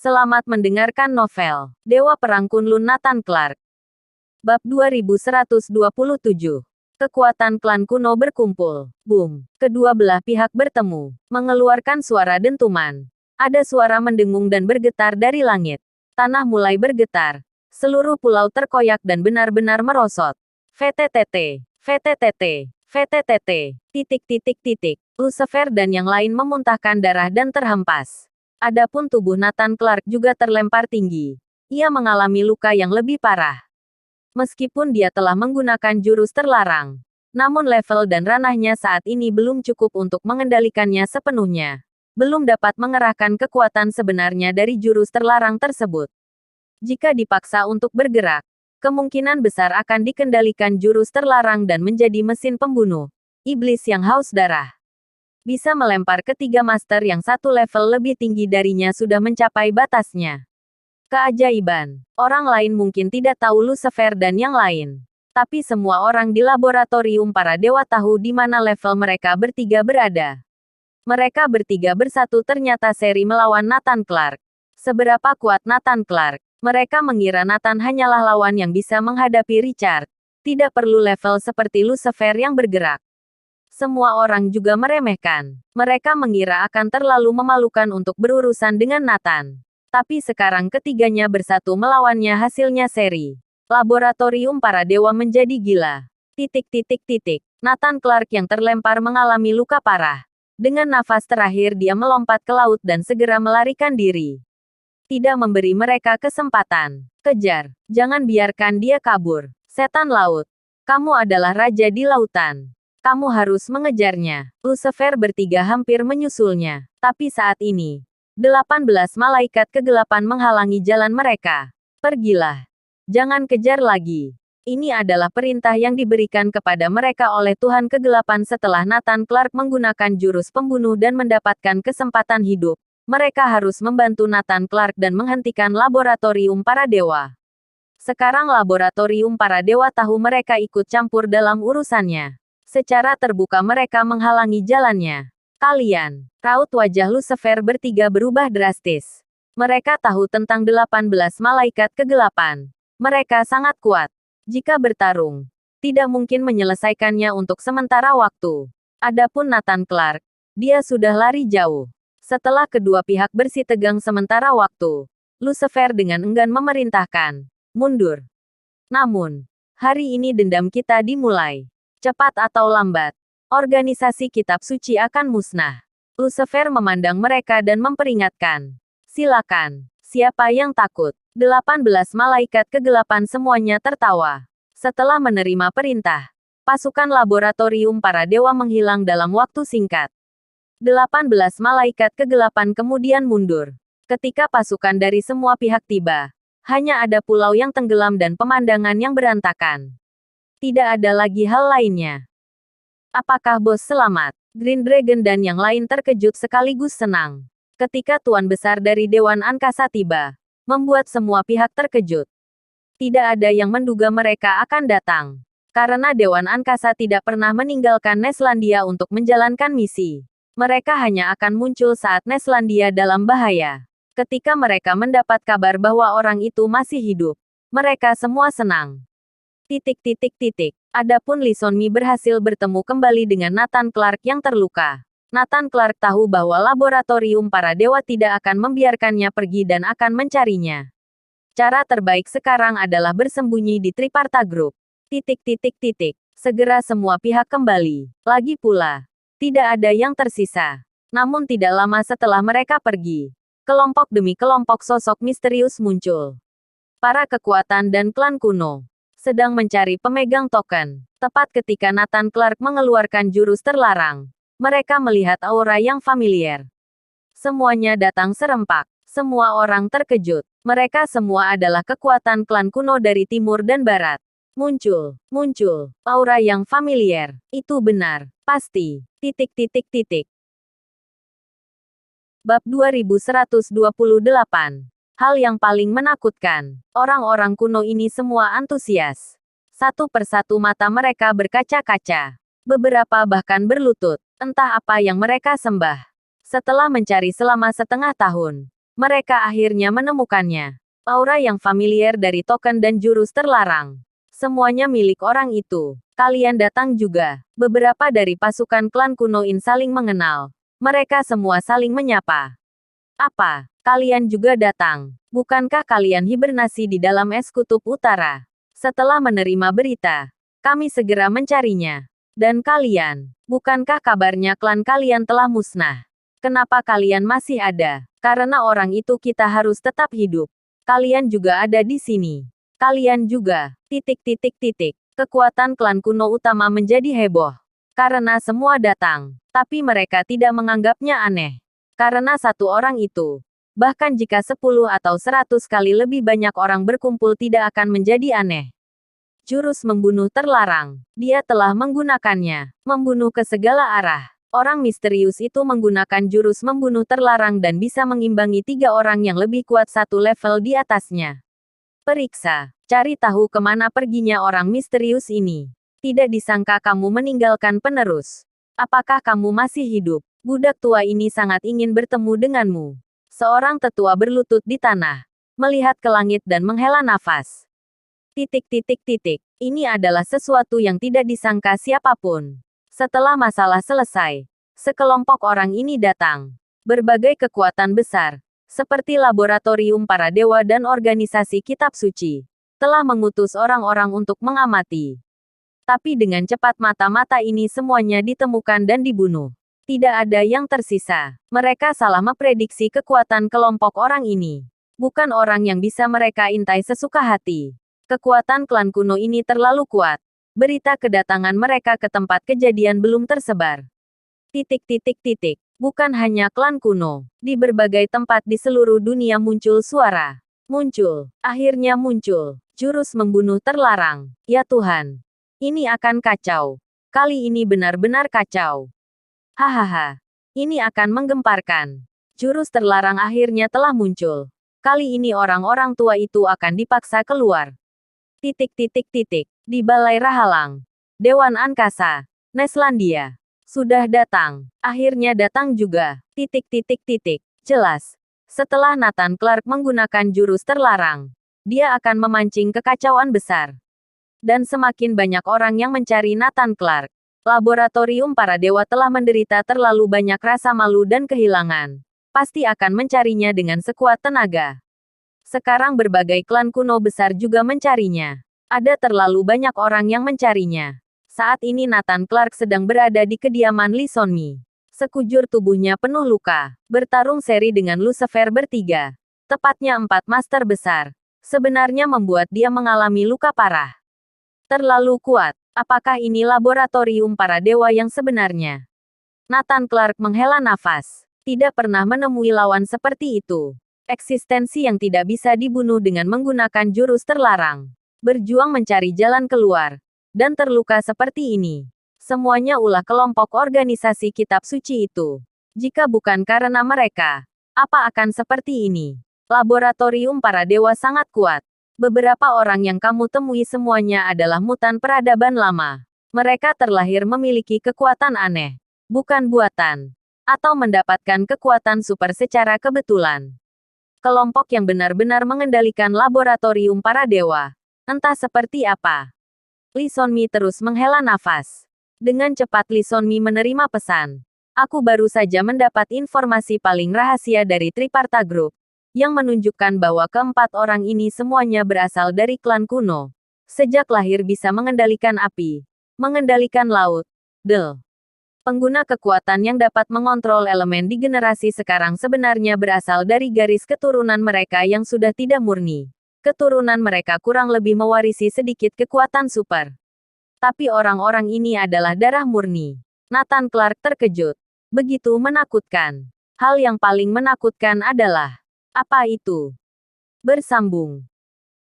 Selamat mendengarkan novel Dewa Perang Kunlun Nathan Clark. Bab 2127. Kekuatan klan kuno berkumpul. Boom. Kedua belah pihak bertemu, mengeluarkan suara dentuman. Ada suara mendengung dan bergetar dari langit. Tanah mulai bergetar. Seluruh pulau terkoyak dan benar-benar merosot. VTTT, VTTT, VTTT, titik. Lucifer dan yang lain memuntahkan darah dan terhempas. Adapun tubuh Nathan Clark juga terlempar tinggi. Ia mengalami luka yang lebih parah. Meskipun dia telah menggunakan jurus terlarang, namun level dan ranahnya saat ini belum cukup untuk mengendalikannya sepenuhnya. Belum dapat mengerahkan kekuatan sebenarnya dari jurus terlarang tersebut. Jika dipaksa untuk bergerak, kemungkinan besar akan dikendalikan jurus terlarang dan menjadi mesin pembunuh iblis yang haus darah. Bisa melempar ketiga master yang satu level lebih tinggi darinya sudah mencapai batasnya. Keajaiban. Orang lain mungkin tidak tahu Lucifer dan yang lain. Tapi semua orang di laboratorium para dewa tahu di mana level mereka bertiga berada. Mereka bertiga bersatu ternyata seri melawan Nathan Clark. Seberapa kuat Nathan Clark? Mereka mengira Nathan hanyalah lawan yang bisa menghadapi Richard. Tidak perlu level seperti Lucifer yang bergerak. Semua orang juga meremehkan. Mereka mengira akan terlalu memalukan untuk berurusan dengan Nathan. Tapi sekarang ketiganya bersatu melawannya hasilnya seri. Laboratorium para dewa menjadi gila. Nathan Clark yang terlempar mengalami luka parah. Dengan nafas terakhir dia melompat ke laut dan segera melarikan diri. Tidak memberi mereka kesempatan. Kejar. Jangan biarkan dia kabur. Setan laut. Kamu adalah raja di lautan. Kamu harus mengejarnya. Lucifer bertiga hampir menyusulnya. Tapi saat ini, 18 malaikat kegelapan menghalangi jalan mereka. Pergilah. Jangan kejar lagi. Ini adalah perintah yang diberikan kepada mereka oleh Tuhan Kegelapan setelah Nathan Clark menggunakan jurus pembunuh dan mendapatkan kesempatan hidup. Mereka harus membantu Nathan Clark dan menghentikan laboratorium para dewa. Sekarang laboratorium para dewa tahu mereka ikut campur dalam urusannya. Secara terbuka mereka menghalangi jalannya. Kalian, raut wajah Lucifer bertiga berubah drastis. Mereka tahu tentang 18 malaikat kegelapan. Mereka sangat kuat. Jika bertarung, tidak mungkin menyelesaikannya untuk sementara waktu. Adapun Nathan Clark, dia sudah lari jauh. Setelah kedua pihak bersitegang sementara waktu, Lucifer dengan enggan memerintahkan, mundur. Namun, hari ini dendam kita dimulai. Cepat atau lambat, organisasi kitab suci akan musnah. Lucifer memandang mereka dan memperingatkan. Silakan, siapa yang takut? 18 malaikat kegelapan semuanya tertawa. Setelah menerima perintah, pasukan laboratorium para dewa menghilang dalam waktu singkat. 18 malaikat kegelapan kemudian mundur. Ketika pasukan dari semua pihak tiba, hanya ada pulau yang tenggelam dan pemandangan yang berantakan. Tidak ada lagi hal lainnya. Apakah bos selamat? Green Dragon dan yang lain terkejut sekaligus senang. Ketika Tuan Besar dari Dewan Angkasa tiba, membuat semua pihak terkejut. Tidak ada yang menduga mereka akan datang. Karena Dewan Angkasa tidak pernah meninggalkan Neslandia untuk menjalankan misi. Mereka hanya akan muncul saat Neslandia dalam bahaya. Ketika mereka mendapat kabar bahwa orang itu masih hidup, mereka semua senang. Adapun Lee Sonmi berhasil bertemu kembali dengan Nathan Clark yang terluka. Nathan Clark tahu bahwa laboratorium para dewa tidak akan membiarkannya pergi dan akan mencarinya. Cara terbaik sekarang adalah bersembunyi di Triparta Group. Segera semua pihak kembali. Lagi pula, tidak ada yang tersisa. Namun tidak lama setelah mereka pergi, kelompok demi kelompok sosok misterius muncul. Para kekuatan dan klan kuno sedang mencari pemegang token. Tepat ketika Nathan Clark mengeluarkan jurus terlarang, mereka melihat aura yang familiar. Semuanya datang serempak. Semua orang terkejut. Mereka semua adalah kekuatan klan kuno dari timur dan barat. Muncul. Aura yang familiar. Itu benar. Pasti. Bab 2128. Hal yang paling menakutkan, orang-orang kuno ini semua antusias. Satu persatu mata mereka berkaca-kaca. Beberapa bahkan berlutut. Entah apa yang mereka sembah. Setelah mencari selama setengah tahun, Mereka akhirnya menemukannya. Aura yang familiar dari token dan jurus terlarang. Semuanya milik orang itu. Kalian datang juga. Beberapa dari pasukan klan kuno In saling mengenal. Mereka semua saling menyapa. Apa? Kalian juga datang? Bukankah kalian hibernasi di dalam es kutub utara? Setelah menerima berita, kami segera mencarinya. Dan kalian, bukankah kabarnya klan kalian telah musnah? Kenapa kalian masih ada? Karena orang itu kita harus tetap hidup. Kalian juga ada di sini. Kalian juga. Kekuatan klan kuno utama menjadi heboh. Karena semua datang. Tapi mereka tidak menganggapnya aneh. Karena satu orang itu. Bahkan jika 10 atau 100 kali lebih banyak orang berkumpul tidak akan menjadi aneh. Jurus membunuh terlarang. Dia telah menggunakannya. Membunuh ke segala arah. Orang misterius itu menggunakan jurus membunuh terlarang dan bisa mengimbangi 3 orang yang lebih kuat satu level di atasnya. Periksa. Cari tahu kemana perginya orang misterius ini. Tidak disangka kamu meninggalkan penerus. Apakah kamu masih hidup? Budak tua ini sangat ingin bertemu denganmu. Seorang tetua berlutut di tanah. Melihat ke langit dan menghela nafas. Ini adalah sesuatu yang tidak disangka siapapun. Setelah masalah selesai, sekelompok orang ini datang. Berbagai kekuatan besar, seperti laboratorium para dewa dan organisasi kitab suci, telah mengutus orang-orang untuk mengamati. Tapi dengan cepat mata-mata ini semuanya ditemukan dan dibunuh. Tidak ada yang tersisa. Mereka salah memprediksi kekuatan kelompok orang ini. Bukan orang yang bisa mereka intai sesuka hati. Kekuatan klan kuno ini terlalu kuat. Berita kedatangan mereka ke tempat kejadian belum tersebar. Bukan hanya klan kuno. Di berbagai tempat di seluruh dunia muncul suara. Akhirnya muncul. Jurus membunuh terlarang. Ya Tuhan. Ini akan kacau. Kali ini benar-benar kacau. Hahaha. Ini akan menggemparkan. Jurus terlarang akhirnya telah muncul. Kali ini orang-orang tua itu akan dipaksa keluar. Di Balai Rahalang. Dewan Angkasa. Neslandia. Sudah datang. Akhirnya datang juga. Jelas. Setelah Nathan Clark menggunakan jurus terlarang, dia akan memancing kekacauan besar. Dan semakin banyak orang yang mencari Nathan Clark. Laboratorium para dewa telah menderita terlalu banyak rasa malu dan kehilangan. Pasti akan mencarinya dengan sekuat tenaga. Sekarang berbagai klan kuno besar juga mencarinya. Ada terlalu banyak orang yang mencarinya. Saat ini Nathan Clark sedang berada di kediaman Lee Sonmi. Sekujur tubuhnya penuh luka. Bertarung seri dengan Lucifer bertiga. Tepatnya 4 master besar. Sebenarnya membuat dia mengalami luka parah. Terlalu kuat. Apakah ini laboratorium para dewa yang sebenarnya? Nathan Clark menghela nafas. Tidak pernah menemui lawan seperti itu. Eksistensi yang tidak bisa dibunuh dengan menggunakan jurus terlarang. Berjuang mencari jalan keluar. Dan terluka seperti ini. Semuanya ulah kelompok organisasi kitab suci itu. Jika bukan karena mereka, apa akan seperti ini? Laboratorium para dewa sangat kuat. Beberapa orang yang kamu temui semuanya adalah mutan peradaban lama. Mereka terlahir memiliki kekuatan aneh. Bukan buatan. Atau mendapatkan kekuatan super secara kebetulan. Kelompok yang benar-benar mengendalikan laboratorium para dewa. Entah seperti apa. Lee Sonmi terus menghela nafas. Dengan cepat Lee Sonmi menerima pesan. Aku baru saja mendapat informasi paling rahasia dari Triparta Group. Yang menunjukkan bahwa keempat orang ini semuanya berasal dari klan kuno. Sejak lahir bisa mengendalikan api. Mengendalikan laut. Pengguna kekuatan yang dapat mengontrol elemen di generasi sekarang sebenarnya berasal dari garis keturunan mereka yang sudah tidak murni. Keturunan mereka kurang lebih mewarisi sedikit kekuatan super. Tapi orang-orang ini adalah darah murni. Nathan Clark terkejut. Begitu menakutkan. Hal yang paling menakutkan adalah, apa itu? Bersambung.